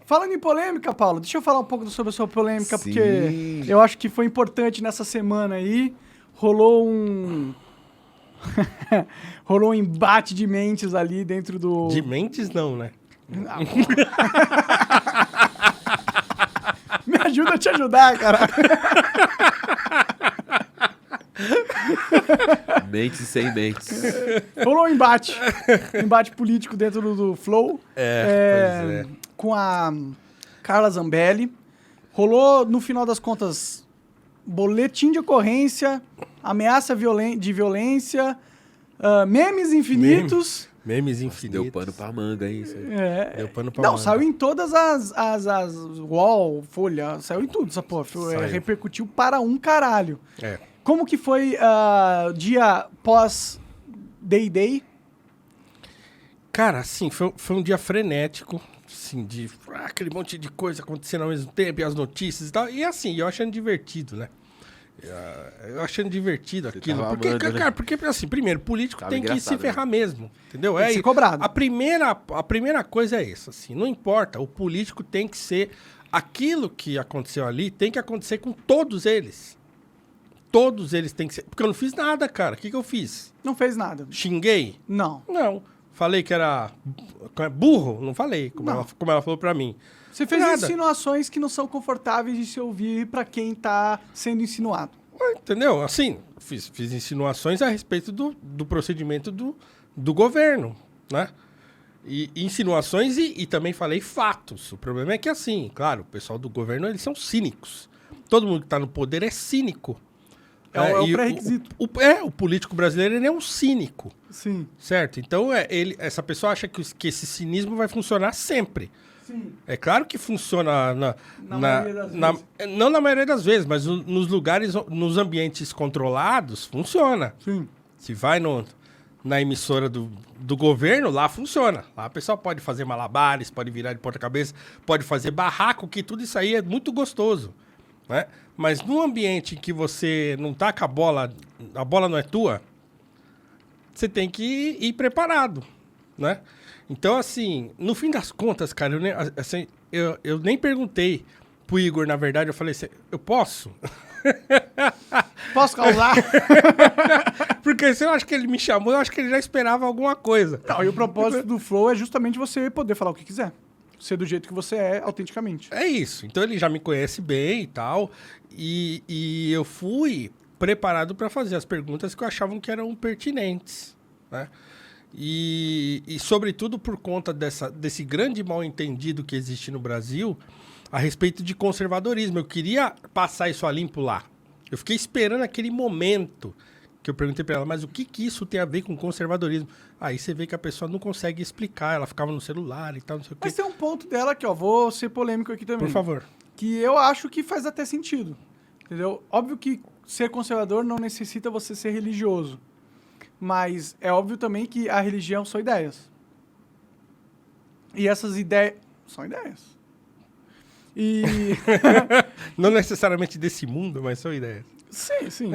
Falando em polêmica, Paulo, deixa eu falar um pouco sobre a sua polêmica, Sim. porque eu acho que foi importante nessa semana aí. Rolou rolou um embate de mentes ali dentro do... De mentes não, né? Me ajuda a te ajudar, cara. Mentes sem mentes. Rolou um embate político dentro do Flow. Pois é. Com a Carla Zambelli. Rolou, no final das contas, boletim de ocorrência, ameaça de violência, memes infinitos. Memes infinitos. Deu pano pra manga, hein? Isso aí. Deu pano pra Não, manga. saiu em todas as UOL, Folha, saiu em tudo essa porra. Saiu. Repercutiu para um caralho. É. Como que foi dia pós-Day? Cara, assim, foi um dia frenético, assim, de aquele monte de coisa acontecendo ao mesmo tempo, e as notícias e tal. E assim, eu achando divertido, né? Eu achando divertido aquilo. tava Porque, amando, né? cara, porque, assim, primeiro, político Tava tem que se engraçado, ferrar mesmo, entendeu? Tem que ser cobrado. A primeira coisa é essa, assim, não importa, o político tem que ser... Aquilo que aconteceu ali tem que acontecer com todos eles. Todos eles têm que ser... Porque eu não fiz nada, cara. O que eu fiz? Não fez nada. Xinguei? Não. Não. Falei que era burro? Não falei, Não. como ela falou pra mim. Você fez Nada. insinuações que não são confortáveis de se ouvir pra quem tá sendo insinuado. Entendeu? Assim, fiz insinuações a respeito do procedimento do governo, né? E insinuações e também falei fatos. O problema é que, assim, claro, o pessoal do governo, eles são cínicos. Todo mundo que tá no poder é cínico. É o e pré-requisito. O político brasileiro, ele é um cínico. Sim. Certo? Então, essa pessoa acha que esse cinismo vai funcionar sempre. Sim. É claro que funciona Na maioria das vezes. não na maioria das vezes, mas nos lugares, nos ambientes controlados, funciona. Sim. Se vai na emissora do governo, lá funciona. Lá a pessoa pode fazer malabares, pode virar de ponta-cabeça, pode fazer barraco, que tudo isso aí é muito gostoso. Né? Mas num ambiente em que você não tá com a bola não é tua, você tem que ir preparado, né? Então, assim, no fim das contas, cara, eu nem perguntei pro Igor, na verdade, eu falei assim, eu posso? Posso causar? Porque se eu acho que ele me chamou, eu acho que ele já esperava alguma coisa. Não, e o propósito do Flow é justamente você poder falar o que quiser. Ser do jeito que você é, autenticamente. É isso. Então ele já me conhece bem e tal. E eu fui preparado para fazer as perguntas que eu achava que eram pertinentes, né? E sobretudo por conta desse grande mal-entendido que existe no Brasil a respeito de conservadorismo. Eu queria passar isso a limpo lá. Eu fiquei esperando aquele momento que eu perguntei para ela, mas o que isso tem a ver com conservadorismo? Aí você vê que a pessoa não consegue explicar, ela ficava no celular e tal, não sei o quê. Mas tem um ponto dela que, ó, vou ser polêmico aqui também. Por favor. Que eu acho que faz até sentido. Entendeu? Óbvio que ser conservador não necessita você ser religioso. Mas é óbvio também que a religião são ideias. E essas ideias... São ideias. E... Não necessariamente desse mundo, mas são ideias. Sim, sim.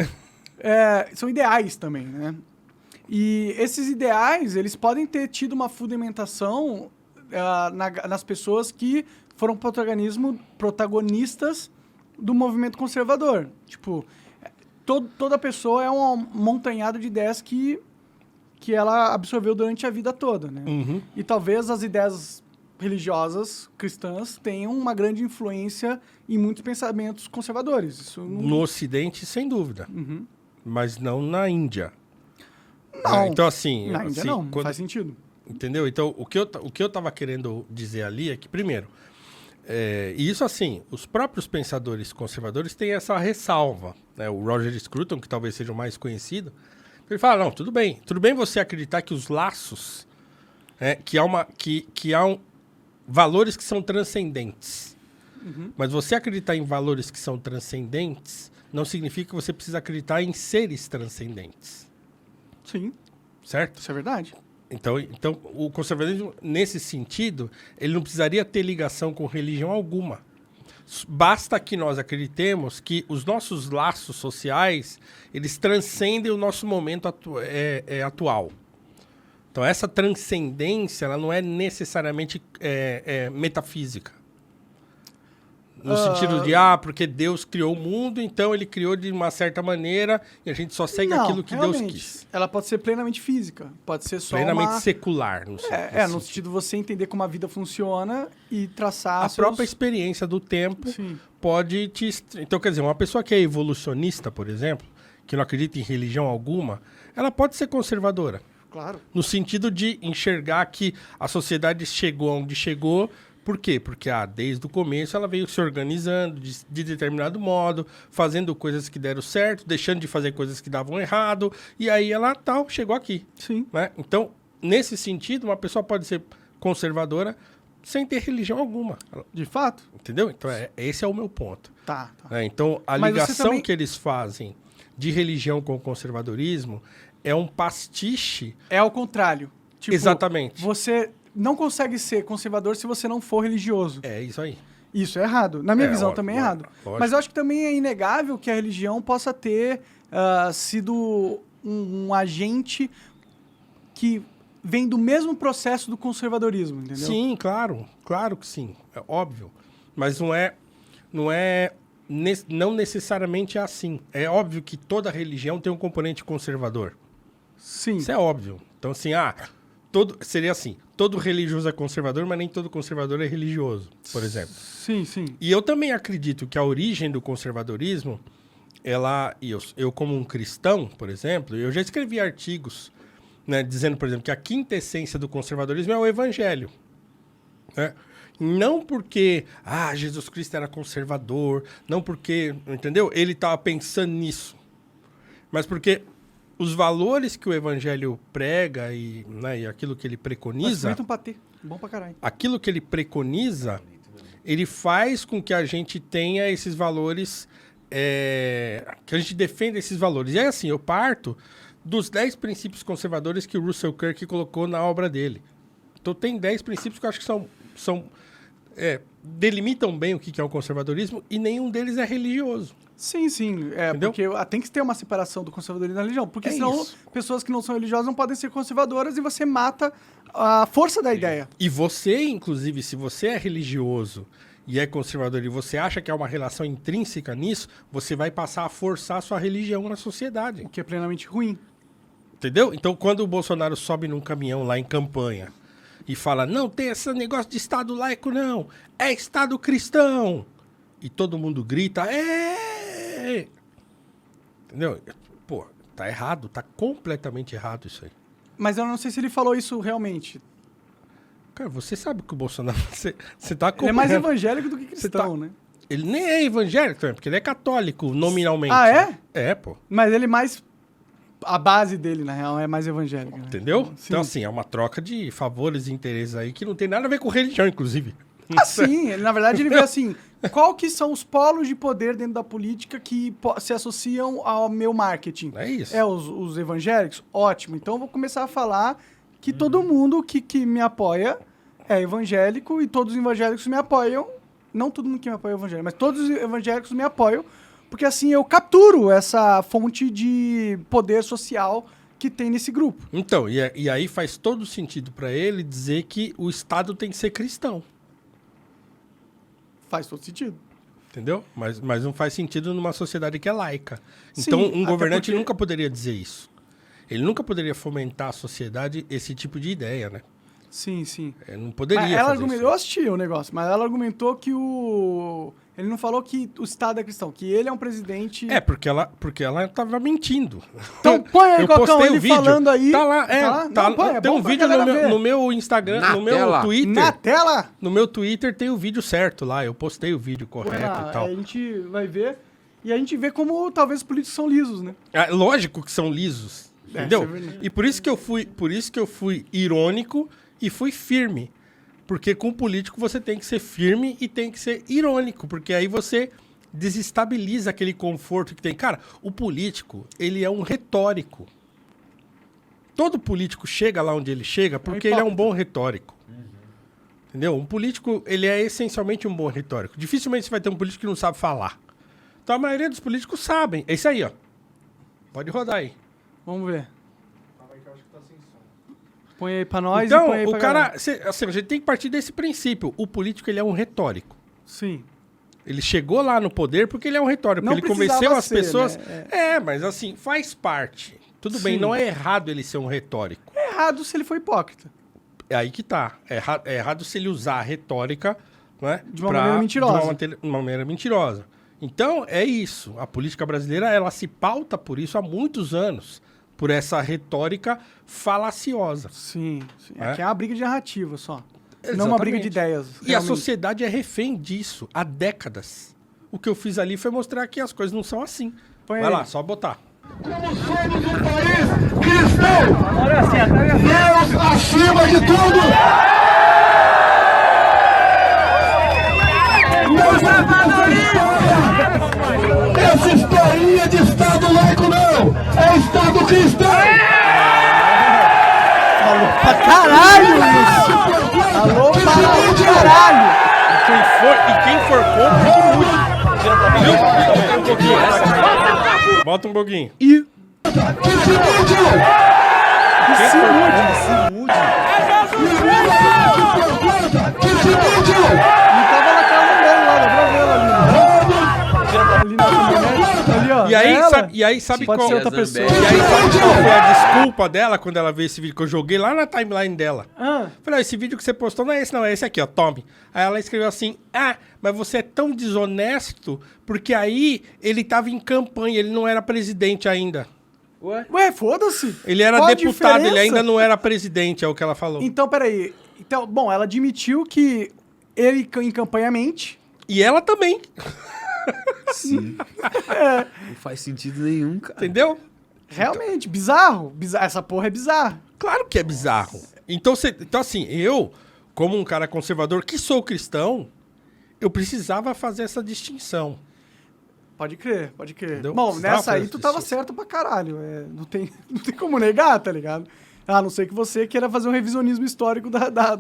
São ideais também, né? E esses ideais, eles podem ter tido uma fundamentação nas pessoas que foram protagonistas do movimento conservador. Tipo, toda pessoa é um montanhado de ideias que ela absorveu durante a vida toda, né? Uhum. E talvez as ideias religiosas cristãs tenham uma grande influência em muitos pensamentos conservadores. Isso não... No Ocidente, sem dúvida. Uhum. Mas não na Índia. Não, Então, assim... na Índia assim, não faz sentido. Entendeu? Então, o que eu tava querendo dizer ali é que, primeiro, e isso assim, os próprios pensadores conservadores têm essa ressalva, né? O Roger Scruton, que talvez seja o mais conhecido, ele fala, não, tudo bem você acreditar que os laços, que há valores que são transcendentes. Uhum. Mas você acreditar em valores que são transcendentes não significa que você precisa acreditar em seres transcendentes. Sim, Certo? isso é verdade. Então, o conservadorismo, nesse sentido, ele não precisaria ter ligação com religião alguma. Basta que nós acreditemos que os nossos laços sociais, eles transcendem o nosso momento atual. Então, essa transcendência, ela não é necessariamente metafísica. No sentido de, porque Deus criou o mundo, então ele criou de uma certa maneira e a gente só segue Não, aquilo que Deus realmente, quis. Ela pode ser plenamente física. Pode ser só Plenamente uma... secular. No no sentido. sentido de você entender como a vida funciona e traçar A própria experiência do tempo Sim. pode te... Então, quer dizer, uma pessoa que é evolucionista, por exemplo, que não acredita em religião alguma, ela pode ser conservadora. Claro. No sentido de enxergar que a sociedade chegou onde chegou. Por quê? Porque desde o começo ela veio se organizando de determinado modo, fazendo coisas que deram certo, deixando de fazer coisas que davam errado, e aí ela chegou aqui. Sim. Né? Então, nesse sentido, uma pessoa pode ser conservadora sem ter religião alguma. De fato? Entendeu? Então, esse é o meu ponto. Tá. Então, a Mas você ligação também- que eles fazem de religião com o conservadorismo é um pastiche. É ao contrário. Tipo, Exatamente. Você não consegue ser conservador se você não for religioso. É isso aí. Isso é errado. Na minha visão ó, também é errado. lógico. Mas eu acho que também é inegável que a religião possa ter sido um agente que vem do mesmo processo do conservadorismo, entendeu? Sim, claro. Claro que sim. É óbvio. Mas não necessariamente é assim. É óbvio que toda religião tem um componente conservador. Sim. Isso é óbvio. Então, assim, seria assim, todo religioso é conservador, mas nem todo conservador é religioso, por exemplo. Sim, sim. E eu também acredito que a origem do conservadorismo, eu como um cristão, por exemplo, eu já escrevi artigos, né, dizendo, por exemplo, que a quinta essência do conservadorismo é o evangelho. Né? Não porque, Jesus Cristo era conservador, não porque, entendeu? Ele estava pensando nisso, mas porque os valores que o evangelho prega e aquilo que ele preconiza, Mas um patê. Bom pra caralho. aquilo que ele preconiza, ele faz com que a gente tenha esses valores, que a gente defenda esses valores. E é assim, eu parto dos 10 princípios conservadores que o Russell Kirk colocou na obra dele. Então tem 10 princípios que eu acho que delimitam bem o que é o conservadorismo e nenhum deles é religioso. Sim, sim. Entendeu? Porque tem que ter uma separação do conservadorismo da religião. Porque senão isso. pessoas que não são religiosas não podem ser conservadoras e você mata a força da ideia. E você, inclusive, se você é religioso e é conservador e você acha que há uma relação intrínseca nisso, você vai passar a forçar a sua religião na sociedade. O que é plenamente ruim. Entendeu? Então, quando o Bolsonaro sobe num caminhão lá em campanha e fala, não tem esse negócio de Estado laico, não. É Estado cristão. E todo mundo grita, Entendeu? Pô, tá errado. Tá completamente errado isso aí. Mas eu não sei se ele falou isso realmente. Cara, você sabe que o Bolsonaro... Você tá Ele é mais acompanhando- evangélico do que cristão, né? Ele nem é evangélico também, porque ele é católico, nominalmente. Ah, é? É, pô. Mas ele mais... A base dele, na real, é mais evangélica. Né? Entendeu? Sim. Então, assim, é uma troca de favores e interesses aí que não tem nada a ver com religião, inclusive. Sim, ele, na verdade ele vê assim, qual que são os polos de poder dentro da política que se associam ao meu marketing? É isso. Os evangélicos? Ótimo, então eu vou começar a falar que todo mundo que me apoia é evangélico e todos os evangélicos me apoiam, não todo mundo que me apoia é evangélico, mas todos os evangélicos me apoiam, porque assim eu capturo essa fonte de poder social que tem nesse grupo. Então, e aí faz todo sentido pra ele dizer que o Estado tem que ser cristão. Faz todo sentido. Entendeu? Mas não faz sentido numa sociedade que é laica. Sim, Então, um até governante porque- nunca poderia dizer isso. Ele nunca poderia fomentar a sociedade esse tipo de ideia, né? Sim, sim. Ele não poderia Mas ela fazer argumentou, isso. eu assisti o negócio, mas ela argumentou que ele não falou que o Estado é cristão, que ele é um presidente... Porque ela tava mentindo. Então põe aí, Eu Cocão, postei ele o vídeo. falando aí. Tá lá, Tá lá? Não, põe, é tem bom um pra vídeo galera ver. no meu Instagram, Na no meu tela. Twitter. Na tela? No meu Twitter tem o vídeo certo lá. Eu postei o vídeo correto Ah, e tal. a gente vai ver. E a gente vê como talvez os políticos são lisos, né? Lógico que são lisos. Entendeu? isso é verdade. E por isso que eu fui irônico e fui firme. Porque com o político você tem que ser firme e tem que ser irônico. Porque aí você desestabiliza aquele conforto que tem. Cara, o político, ele é um retórico. Todo político chega lá onde ele chega porque ele é um bom retórico. Entendeu? Um político, ele é essencialmente um bom retórico. Dificilmente você vai ter um político que não sabe falar. Então a maioria dos políticos sabem. É isso aí, ó. Pode rodar aí. Vamos ver. Põe aí pra nós e Então, põe aí pra o cara... galera. Assim, a gente tem que partir desse princípio. O político, ele é um retórico. Sim. Ele chegou lá no poder porque ele é um retórico. Não Porque ele convenceu precisava as ser, pessoas... né? Mas assim, faz parte. Tudo bem, Sim. não é errado ele ser um retórico. É errado se ele for hipócrita. É aí que tá. É errado se ele usar a retórica, né, De uma maneira mentirosa. uma maneira mentirosa. Então, é isso. A política brasileira, ela se pauta por isso há muitos anos. Por essa retórica falaciosa. Sim. É? Aqui é uma briga de narrativa só. Não uma Exatamente. briga de ideias. E a realmente. sociedade é refém disso há décadas. O que eu fiz ali foi mostrar que as coisas não são assim. Põe Vai aí. lá, só botar. Como somos um país cristão, Deus acima de tudo. Essa historinha de Estado laico não, é Estado cristão. Falou pra caralho isso! Alô, para caralho! Quem for contra, que mude. Viu? Bota um pouquinho. Bota um pouquinho. E se mude! E tava na casa dele lá, dá pra ver ela ali. Ali na internet, ali ó. E aí, sabe Pode qual... ser outra E a pessoa. Zambelli. E aí, sabe qual foi a desculpa dela quando ela viu esse vídeo que eu joguei lá na timeline dela? Ah, Falei, esse vídeo que você postou não é esse, não, é esse aqui, ó, tome. Aí ela escreveu assim, mas você é tão desonesto, porque aí ele tava em campanha, ele não era presidente ainda. ué, foda-se. Ele era Qual a deputado, ele diferença? ainda não era presidente, é o que ela falou. Então, peraí. Então, bom, ela admitiu que ele em campanha mente. E ela também, Sim. Não faz sentido nenhum, cara. entendeu? Realmente, bizarro. Essa porra é bizarra. Claro que é bizarro. Então, assim, eu, como um cara conservador que sou cristão, eu precisava fazer essa distinção. Pode crer, pode crer. Entendeu? Bom, Precisava nessa aí fazer tu tava isso. certo pra caralho. Não tem como negar, tá ligado? A não ser que você queira fazer um revisionismo histórico da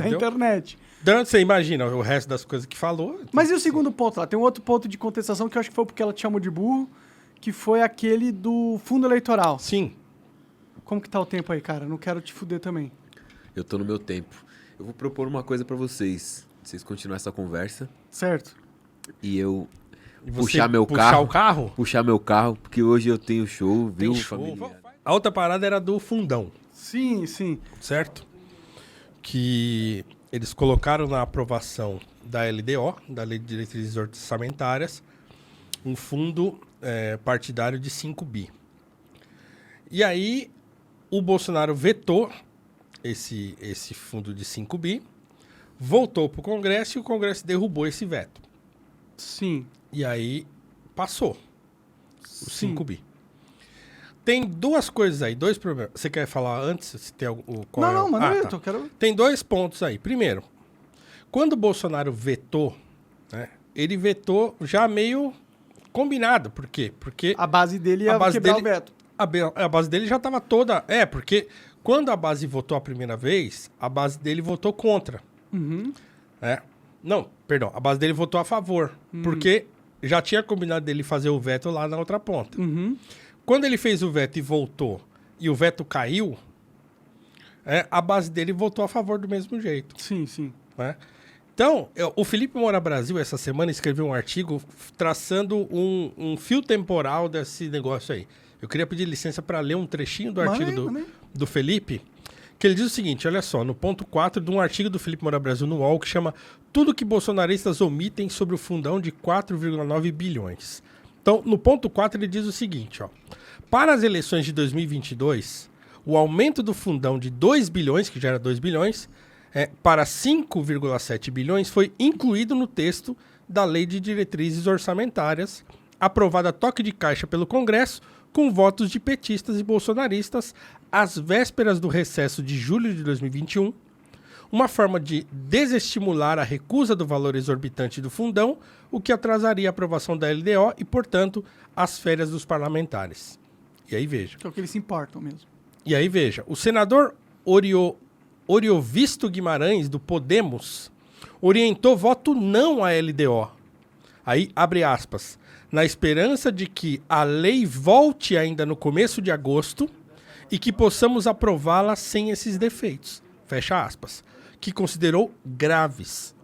internet. Então, você imagina o resto das coisas que falou. Mas e o segundo ponto lá? Tem um outro ponto de contestação que eu acho que foi porque ela te chamou de burro, que foi aquele do fundo eleitoral. Sim. Como que tá o tempo aí, cara? Não quero te fuder também. Eu tô no meu tempo. Eu vou propor uma coisa pra vocês. Vocês continuarem essa conversa Certo? e eu E você puxar meu puxar carro. o carro? Puxar meu carro, porque hoje eu tenho show, viu, Tem show. família? A outra parada era do fundão, Sim, sim. certo? Que eles colocaram na aprovação da LDO, da Lei de Diretrizes Orçamentárias, um fundo partidário de 5 bi. E aí, o Bolsonaro vetou esse fundo de 5 bi, voltou para o Congresso e o Congresso derrubou esse veto. Sim. E aí, passou os Sim. 5 bi. Tem duas coisas aí, dois problemas. Você quer falar antes? Se tem qual Não, manda aí, tá. eu quero... Tem dois pontos aí. Primeiro, quando o Bolsonaro vetou, né, ele vetou já meio combinado. Por quê? Porque A base dele ia A base quebrar dele- o veto. a base dele já estava toda... porque quando a base votou a primeira vez, a base dele votou contra. Uhum. Né? Não, perdão. A base dele votou a favor. Porque já tinha combinado dele fazer o veto lá na outra ponta. Uhum. Quando ele fez o veto e voltou, e o veto caiu, a base dele votou a favor do mesmo jeito. Sim, sim. Né? Então, o Felipe Moura Brasil, essa semana, escreveu um artigo traçando um fio temporal desse negócio aí. Eu queria pedir licença para ler um trechinho do Manda artigo aí, manda aí. do Felipe, que ele diz o seguinte, olha só, no ponto 4 de um artigo do Felipe Moura Brasil no UOL, que chama Tudo que bolsonaristas omitem sobre o fundão de 4,9 bilhões. Então, no ponto 4 ele diz o seguinte, ó. Para as eleições de 2022, o aumento do fundão de 2 bilhões, que já era 2 bilhões, para 5,7 bilhões foi incluído no texto da Lei de Diretrizes Orçamentárias, aprovada a toque de caixa pelo Congresso, com votos de petistas e bolsonaristas, às vésperas do recesso de julho de 2021, uma forma de desestimular a recusa do valor exorbitante do fundão, o que atrasaria a aprovação da LDO e, portanto, as férias dos parlamentares. E aí veja. Que é o que eles se importam mesmo. E aí veja, o senador Oriovisto Guimarães, do Podemos, orientou voto não à LDO. Aí, abre aspas, na esperança de que a lei volte ainda no começo de agosto e que possamos aprová-la sem esses defeitos, fecha aspas, que considerou graves.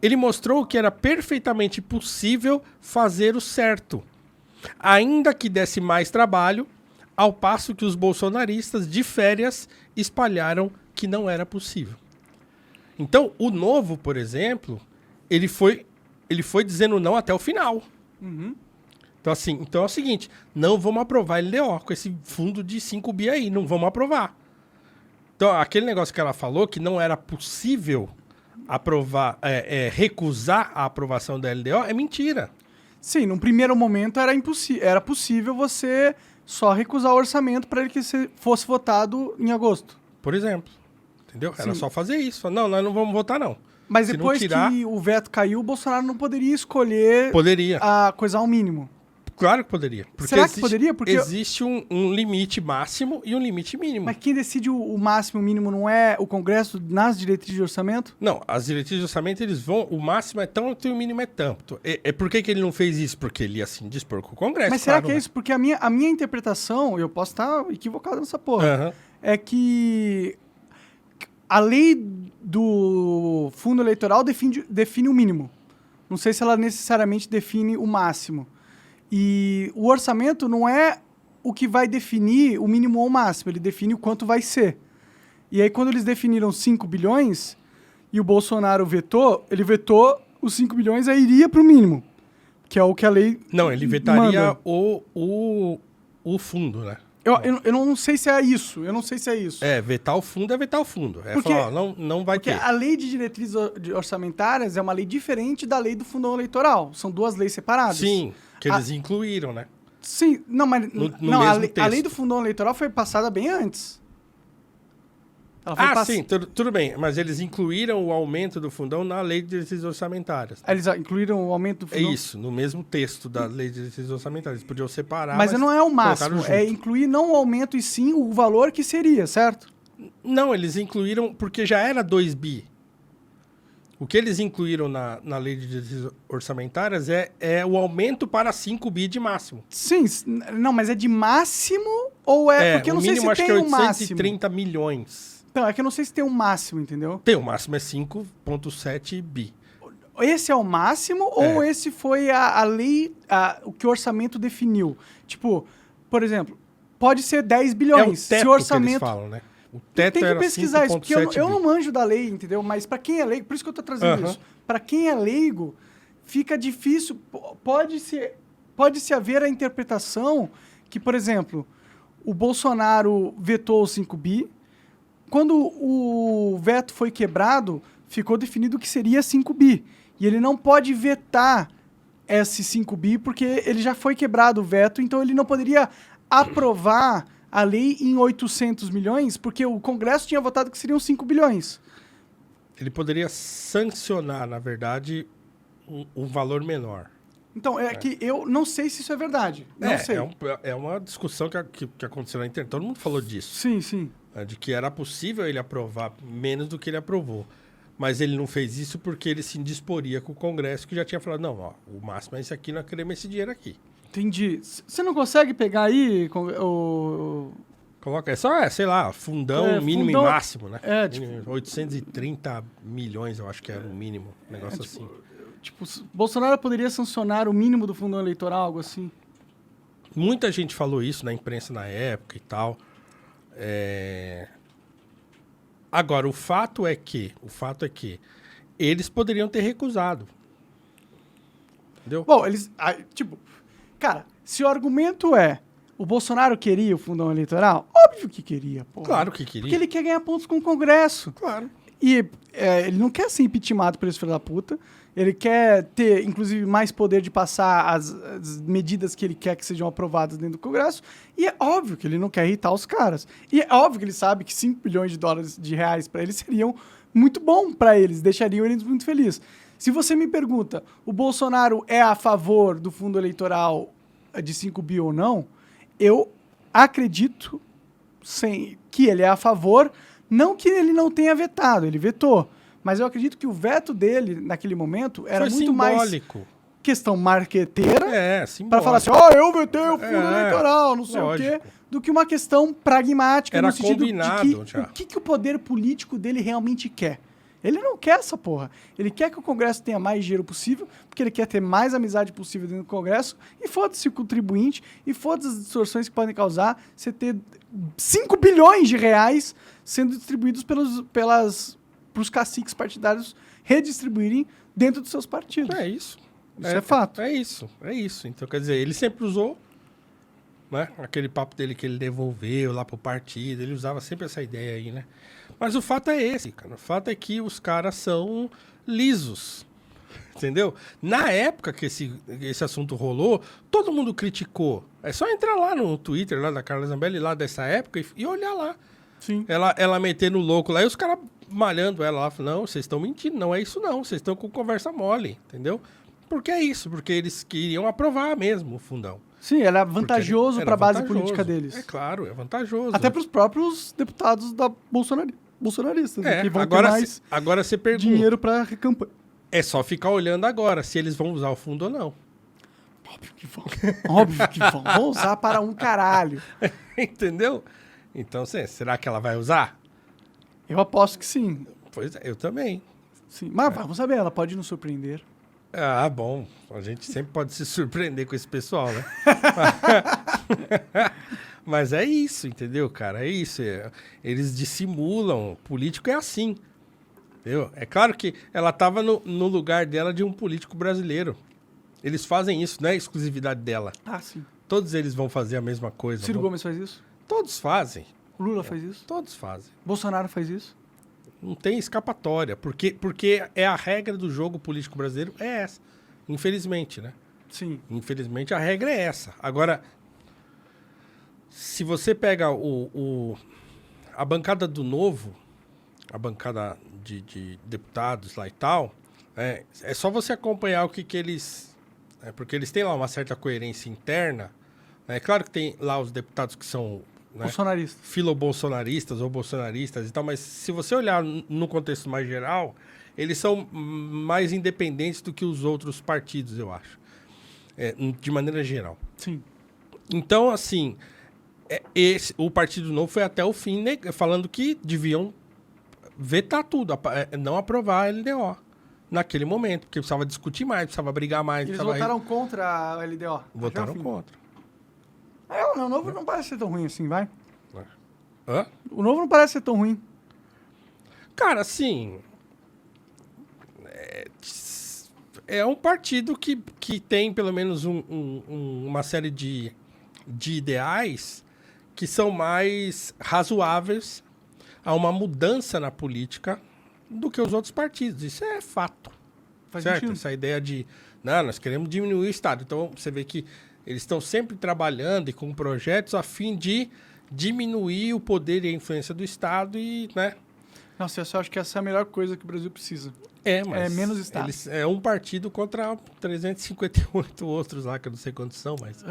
Ele mostrou que era perfeitamente possível fazer o certo, ainda que desse mais trabalho, ao passo que os bolsonaristas de férias espalharam que não era possível. Então, o Novo, por exemplo, ele foi dizendo não até o final. Então, assim, então é o seguinte, não vamos aprovar a LDO com esse fundo de 5 bi aí, não vamos aprovar. Então, aquele negócio que ela falou, que não era possível aprovar, recusar a aprovação da LDO, é mentira. Sim, num primeiro momento era possível você só recusar o orçamento para ele que fosse votado em agosto. Por exemplo. Entendeu? Era Sim. só fazer isso. Não, nós não vamos votar, não. Mas Se não depois tirar, que o veto caiu, o Bolsonaro não poderia escolher poderia. a coisar o mínimo. Claro que poderia. Porque Será que poderia? Porque existe um limite máximo e um limite mínimo. Mas quem decide o máximo e o mínimo não é o Congresso nas diretrizes de orçamento? Não, as diretrizes de orçamento, eles vão... O máximo é tanto e o mínimo é tanto. Por que ele não fez isso? Porque ele ia assim dispor com o Congresso. Mas será claro, que é né? isso? Porque a minha interpretação, eu posso estar equivocado nessa porra, Aham. é que a lei do fundo eleitoral define o mínimo. Não sei se ela necessariamente define o máximo. E o orçamento não é o que vai definir o mínimo ou o máximo, ele define o quanto vai ser. E aí, quando eles definiram 5 bilhões e o Bolsonaro vetou, ele vetou os 5 bilhões, aí iria para o mínimo, que é o que a lei Não, ele vetaria manda. o fundo, né? Eu não sei se é isso, Vetar o fundo é vetar o fundo. É Porque- falar, ó, não vai Porque ter. a lei de diretrizes orçamentárias é uma lei diferente da lei do fundão eleitoral. São duas leis separadas. Sim, que eles incluíram, né? Sim, não, mas No não, mesmo a lei texto. do fundão eleitoral foi passada bem antes. Ela foi Sim, tudo bem. Mas eles incluíram o aumento do fundão na lei de diretrizes orçamentárias. Eles incluíram o aumento do É fundão. isso, no mesmo texto da lei de diretrizes orçamentárias. Eles podiam separar, Mas não é o colocaram máximo, é junto. incluir não o aumento e sim o valor que seria, certo? Não, eles incluíram porque já era 2 bi. O que eles incluíram na lei de diretrizes orçamentárias é o aumento para 5 bi de máximo. Sim, não, mas é de máximo ou é... porque eu o não sei mínimo se acho tem que é um máximo. 830 milhões. Então, é que eu não sei se tem um máximo, entendeu? Tem, o máximo é 5,7 bi. Esse é o máximo ou esse foi a lei, o que o orçamento definiu? Tipo, por exemplo, pode ser 10 É o bilhões. teto se o orçamento... que eles falam, né? O teto Tem que era pesquisar isso, porque eu 5,7 não bi. manjo da lei, entendeu? Mas para quem é leigo, por isso que eu tô trazendo Aham. isso. Para quem é leigo, fica difícil, pode-se haver a interpretação que, por exemplo, o Bolsonaro vetou os 5 bi, quando o veto foi quebrado, ficou definido que seria 5 bi. E ele não pode vetar esses 5 bi porque ele já foi quebrado o veto, então ele não poderia aprovar a lei em 800 milhões, porque o Congresso tinha votado que seriam 5 bilhões. Ele poderia sancionar, na verdade, um valor menor. Então, que eu não sei se isso é verdade. Não sei. É uma discussão que aconteceu na internet. Todo mundo falou disso. Sim, sim. Né, de que era possível ele aprovar menos do que ele aprovou. Mas ele não fez isso porque ele se indisporia com o Congresso, que já tinha falado, não, ó, o máximo é esse aqui, nós queremos esse dinheiro aqui. Entendi. Você não consegue pegar aí Coloca, sei lá, fundão mínimo fundão- e máximo, né? tipo- Mínimo, 830 milhões, eu acho que era o mínimo, um negócio assim. Tipo, Bolsonaro poderia sancionar o mínimo do fundão eleitoral, algo assim? Muita gente falou isso na imprensa na época e tal. Agora, o fato é que eles poderiam ter recusado. Entendeu? Bom, cara, se o argumento é o Bolsonaro queria o fundão eleitoral, óbvio que queria, pô. Claro que queria. Porque ele quer ganhar pontos com o Congresso. Claro. E ele não quer ser impeachmentado por esse filho da puta. Ele quer ter, inclusive, mais poder de passar as medidas que ele quer que sejam aprovadas dentro do Congresso. E é óbvio que ele não quer irritar os caras. E é óbvio que ele sabe que 5 bilhões de reais para eles seriam muito bom para eles, deixariam eles muito felizes. Se você me pergunta, o Bolsonaro é a favor do fundo eleitoral de 5 bi ou não, eu acredito que ele é a favor, não que ele não tenha vetado, ele vetou. Mas eu acredito que o veto dele, naquele momento, era Foi muito mais... simbólico. questão marqueteira, É, sim. para falar assim, eu vetei o fundo eleitoral, não sei lógico. o quê, do que uma questão pragmática Era no sentido combinado de que já. o que o poder político dele realmente quer. Ele não quer essa porra. Ele quer que o Congresso tenha mais dinheiro possível, porque ele quer ter mais amizade possível dentro do Congresso, e foda-se o contribuinte, e foda-se as distorções que podem causar você ter 5 bilhões de reais sendo distribuídos pros caciques partidários redistribuírem dentro dos seus partidos. É isso. Isso é fato. É isso. Então, quer dizer, ele sempre usou, né? Aquele papo dele que ele devolveu lá pro partido, ele usava sempre essa ideia aí, né? Mas o fato é esse, cara. O fato é que os caras são lisos, entendeu? Na época que esse assunto rolou, todo mundo criticou. É só entrar lá no Twitter, lá da Carla Zambelli, lá dessa época, e olhar lá. Sim. Ela metendo louco lá, e os caras malhando ela lá, falando, não, vocês estão mentindo, não é isso não, vocês estão com conversa mole, entendeu? Porque é isso, porque eles queriam aprovar mesmo o fundão. Sim, era vantajoso Era para a base vantajoso. política deles. É claro, é vantajoso. Até para os próprios deputados bolsonaristas, né, que vão ter mais agora você pergunta, dinheiro para campanha. é só ficar olhando agora se eles vão usar o fundo ou não. Óbvio que vão. Óbvio que vão. Vão usar para um caralho. Entendeu? Então, será que ela vai usar? Eu aposto que sim. Pois é, eu também. Sim. Mas vamos saber, ela pode nos surpreender. Ah, bom. A gente sempre pode se surpreender com esse pessoal, né? Mas é isso, entendeu, cara? É isso. Eles dissimulam. Político é assim. Entendeu? É claro que ela estava no lugar dela de um político brasileiro. Eles fazem isso, não é exclusividade dela. Ah, sim. Todos eles vão fazer a mesma coisa. Ciro Gomes faz isso? Todos fazem. O Lula faz isso? Todos fazem. Bolsonaro faz isso? Não tem escapatória. Porque é a regra do jogo político brasileiro, é essa. Infelizmente, né? Sim. Infelizmente, a regra é essa. Agora, se você pega a bancada do Novo, a bancada de deputados lá e tal, é só você acompanhar o que eles... porque eles têm lá uma certa coerência interna. É claro que tem lá os deputados que são... né, Bolsonarista. filobolsonaristas ou bolsonaristas e tal, mas se você olhar no contexto mais geral, eles são mais independentes do que os outros partidos, eu acho. De maneira geral. Sim. Então, assim, o Partido Novo foi até o fim, né, falando que deviam vetar tudo, não aprovar a LDO naquele momento, porque precisava discutir mais, precisava brigar mais. Eles votaram contra a LDO. Votaram contra. O Novo não parece ser tão ruim assim, vai? Hã? O Novo não parece ser tão ruim. Cara, assim... É um partido que tem pelo menos uma série de ideais que são mais razoáveis a uma mudança na política do que os outros partidos. Isso é fato. Faz certo? sentido. Essa ideia de, não, nós queremos diminuir o Estado. Então, você vê que eles estão sempre trabalhando e com projetos a fim de diminuir o poder e a influência do Estado e, né? Nossa, eu só acho que essa é a melhor coisa que o Brasil precisa. Mas menos Estado. É um partido contra 358 outros lá, que eu não sei quantos são, mas... Tem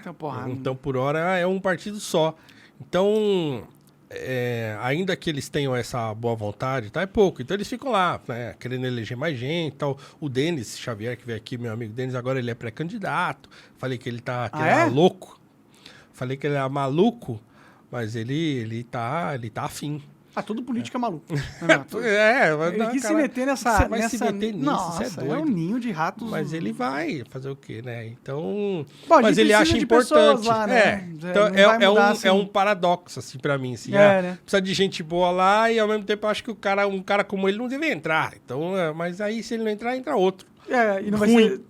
uma porrada. Então, por hora, é um partido só. Então, ainda que eles tenham essa boa vontade, tá, é pouco. Então, eles ficam lá, né, querendo eleger mais gente e tal. O Denis Xavier, que veio aqui, meu amigo Denis, agora ele é pré-candidato. Falei que ele tá louco. Falei que ele é maluco, mas ele tá afim. Todo político é maluco. Ele quis se cara, meter nessa... Você vai se meter nisso, Nossa, você é doido. um ninho de ratos. Mas ele vai fazer o quê, né? Então... Bom, mas ele acha importante. Lá, né? Então é um paradoxo, assim, pra mim. Assim, né? Precisa de gente boa lá e, ao mesmo tempo, eu acho que um cara como ele não deve entrar. Então, mas aí, se ele não entrar, entra outro. E não vai ser...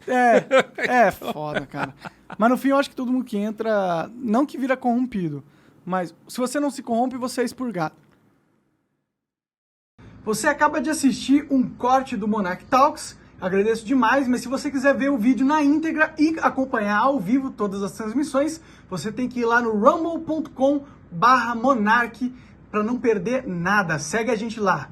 Foda, cara. Mas, no fim, eu acho que todo mundo que entra... Não que vira corrompido, mas se você não se corrompe, você é expurgado. Você acaba de assistir um corte do Monarch Talks, agradeço demais, mas se você quiser ver o vídeo na íntegra e acompanhar ao vivo todas as transmissões, você tem que ir lá no rumble.com/monarch para não perder nada. Segue a gente lá.